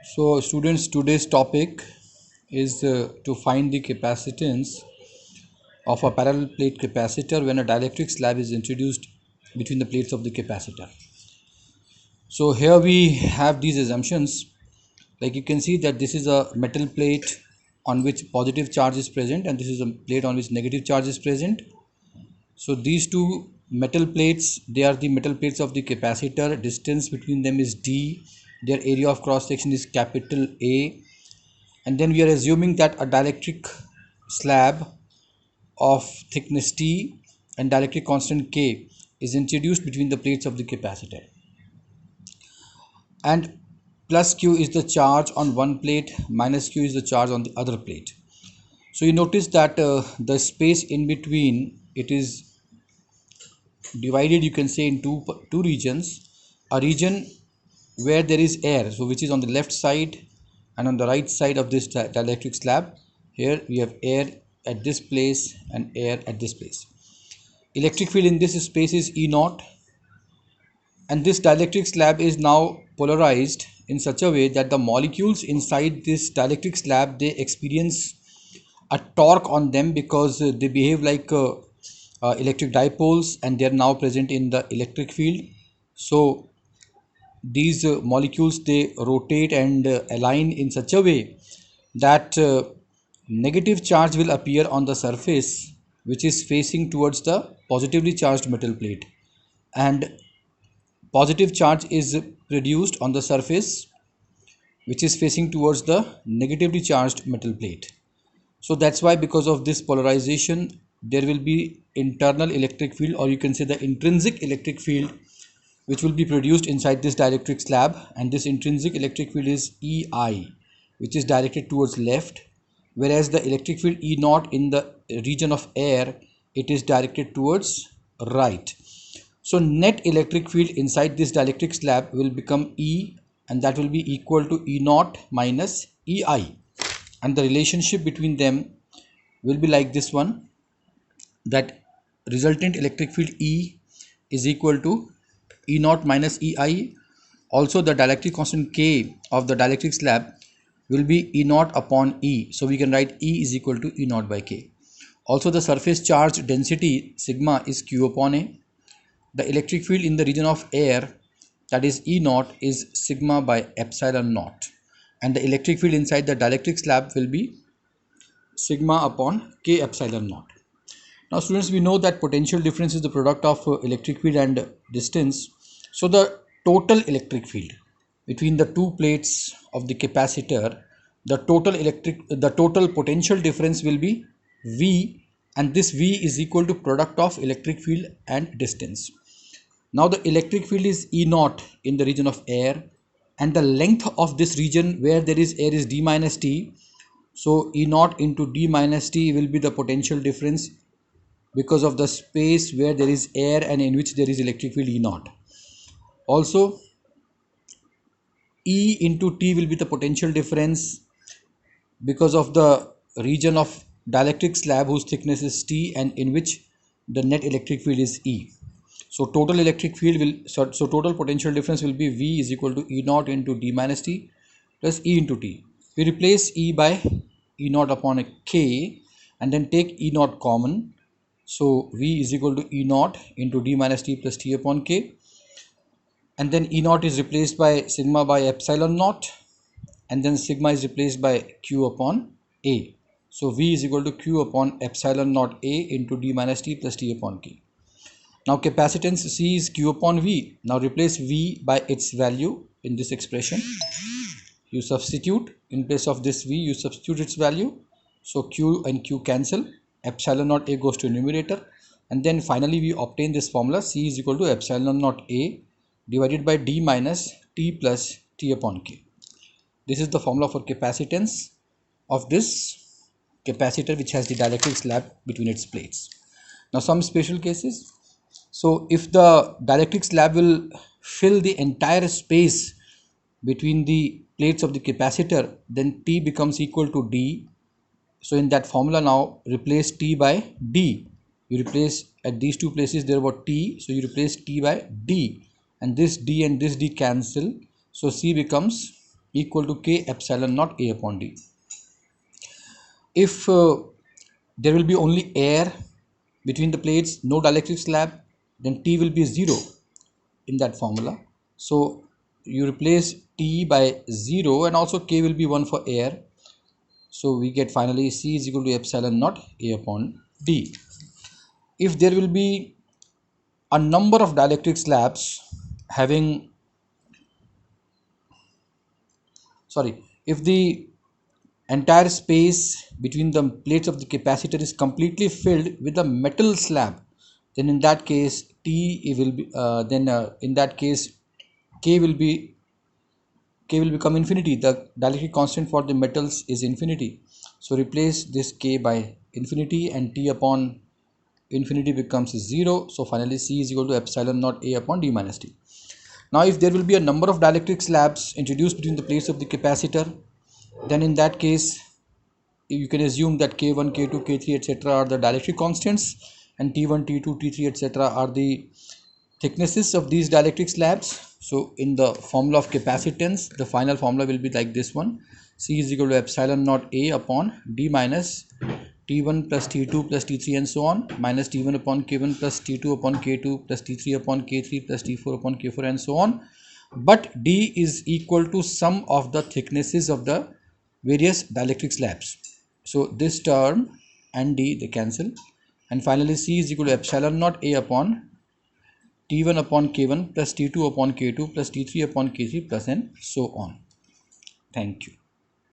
So students, today's topic is to find the capacitance of a parallel plate capacitor when a dielectric slab is introduced between the plates of the capacitor. So here we have these assumptions. Like you can see that this is a metal plate on which positive charge is present, and this is a plate on which negative charge is present. So these two metal plates, they are the metal plates of the capacitor. Distance between them is d. Their area of cross section is capital A, and then we are assuming that a dielectric slab of thickness T and dielectric constant K is introduced between the plates of the capacitor, and plus Q is the charge on one plate, minus Q is the charge on the other plate. So you notice that the space in between, it is divided, you can say, in two regions. A region where there is air, so which is on the left side, and on the right side of this dielectric slab, here we have air at this place and air at this place. Electric field in this space is E naught, and this dielectric slab is now polarized in such a way that the molecules inside this dielectric slab, they experience a torque on them because they behave like electric dipoles, and they are now present in the electric field. So these molecules, they rotate and align in such a way that negative charge will appear on the surface which is facing towards the positively charged metal plate, and positive charge is produced on the surface which is facing towards the negatively charged metal plate. So that's why, because of this polarization, there will be internal electric field, or you can say the intrinsic electric field, which will be produced inside this dielectric slab, and this intrinsic electric field is EI, which is directed towards left, whereas the electric field E naught in the region of air, it is directed towards right. So net electric field inside this dielectric slab will become E, and that will be equal to E naught minus EI, and the relationship between them will be like this one, that resultant electric field E is equal to E naught minus EI. Also the dielectric constant K of the dielectric slab will be E naught upon E, so we can write E is equal to E naught by K. Also the surface charge density sigma is Q upon A. The electric field in the region of air, that is E naught, is sigma by epsilon naught, and the electric field inside the dielectric slab will be sigma upon K epsilon naught. Now students, we know that potential difference is the product of electric field and distance. So the total electric field between the two plates of the capacitor, the total potential difference will be V, and this V is equal to product of electric field and distance. Now the electric field is E naught in the region of air, and the length of this region where there is air is d minus t. So E naught into d minus t will be the potential difference because of the space where there is air and in which there is electric field E naught. Also E into T will be the potential difference because of the region of dielectric slab whose thickness is T and in which the net electric field is E. So total electric field will, so total potential difference will be V is equal to E naught into D minus T plus E into T. We replace E by E naught upon a K and then take E naught common. So V is equal to E naught into D minus T plus T upon K, and then E naught is replaced by sigma by epsilon naught, and then sigma is replaced by Q upon A. So V is equal to Q upon epsilon naught A into D minus T plus T upon K. Now capacitance C is Q upon V. Now replace V by its value in this expression. You substitute in place of this V, you substitute its value. So Q and Q cancel, epsilon naught A goes to numerator, and then finally we obtain this formula: C is equal to epsilon naught A divided by D minus T plus T upon K. This is the formula for capacitance of this capacitor which has the dielectric slab between its plates. Now some special cases. So if the dielectric slab will fill the entire space between the plates of the capacitor, then T becomes equal to D. So in that formula, now replace T by D. You replace at these two places there were T, so you replace T by D, and this D cancel. So C becomes equal to K epsilon naught A upon D. If there will be only air between the plates, no dielectric slab, then T will be 0 in that formula. So you replace T by 0 and also K will be 1 for air. So we get finally C is equal to epsilon naught A upon D. If there will be a number of dielectric slabs having, if the entire space between the plates of the capacitor is completely filled with a metal slab, then in that case T will be in that case K will become infinity. The dielectric constant for the metals is infinity. So replace this K by infinity and T upon infinity becomes 0. So finally C is equal to epsilon naught A upon D minus D. Now if there will be a number of dielectric slabs introduced between the plates of the capacitor, then in that case you can assume that K1, K2, K3 etc. are the dielectric constants, and T1, T2, T3 etc. are the thicknesses of these dielectric slabs. So in the formula of capacitance, the final formula will be like this one: C is equal to epsilon naught A upon D minus T1 plus T2 plus T3 and so on, minus T1 upon K1 plus T2 upon K2 plus T3 upon K3 plus T4 upon K4 and so on. But D is equal to sum of the thicknesses of the various dielectric slabs. So this term and D they cancel, and finally C is equal to epsilon naught A upon T1 upon K1 plus T2 upon K2 plus T3 upon K3 plus and so on. Thank you.